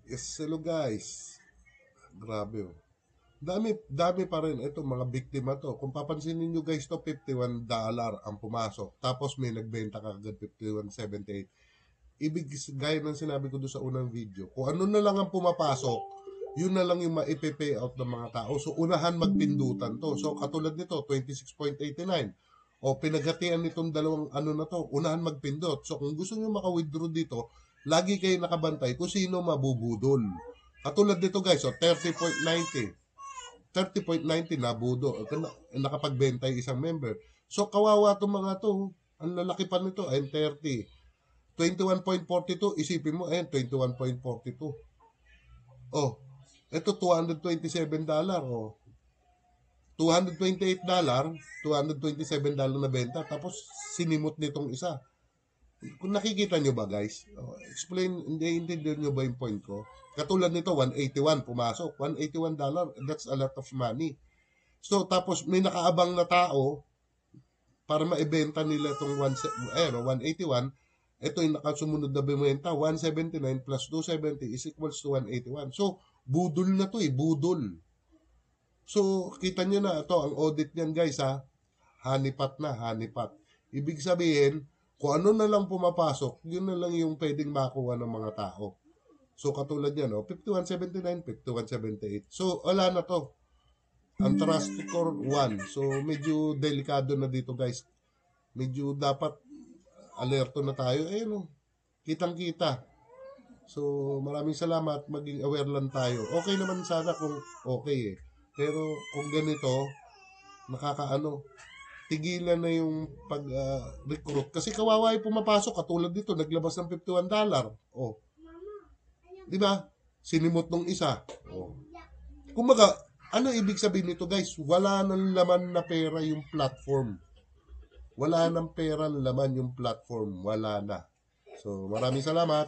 Yes, hello guys. Grabe oh. Dami pa rin ito mga biktima to. Kung papansinin niyo guys to, $51 ang pumasok. Tapos may nagbenta kagad 51.78. Ibig gaya ng sinabi ko doon sa unang video, kung ano na lang ang pumapasok, yun na lang yung maipe-pay out ng mga tao. So unahan magpindutan to. So katulad nito, 26.89. O pinaghatian nitong dalawang ano na to, unahan magpindot. So kung gusto niyo maka-withdraw dito, lagi kayo nakabantay kung sino mabubudol. Katulad dito guys, so 30.90 nabudo. Nakapagbenta yung isang member. So kawawa itong mga to. Ang lalaki pa nito ay 30. 21.42, isipin mo, ayan, 21.42. Oh, ito $227. Oh. $228, $227 na benta. Tapos sinimot nitong isa. Kung nakikita nyo ba guys, hindi nyo ba yung point ko? Katulad nito, 181 pumasok. $181, that's a lot of money. So, tapos may nakaabang na tao para maibenta nila itong 181. Ito yung nakasumunod na bumenta, 179 plus 270 is equals to 181. So, budol na to budol. So, kita nyo na, ito, ang audit niyan guys ha, hanipat na, hanipat. Ibig sabihin, kung ano na lang pumapasok, yun na lang yung pwedeng makuha ng mga tao. So, katulad yan, 51.79, 51.78. So, wala na to. Ang trust score 1. So, medyo delikado na dito guys. Medyo dapat alerto na tayo. Ayun kitang-kita. So, maraming salamat. Maging aware lang tayo. Okay naman sana kung okay Pero kung ganito, tigilan na yung pag-recruit. Kasi kawawa yung pumapasok. Katulad dito, naglabas ng $51. Oh. Di ba? Sinimot nung isa. Oh. Kumbaga, ano ibig sabihin nito guys? Wala nang laman na pera yung platform. Wala nang pera laman yung platform. Wala na. So, maraming salamat.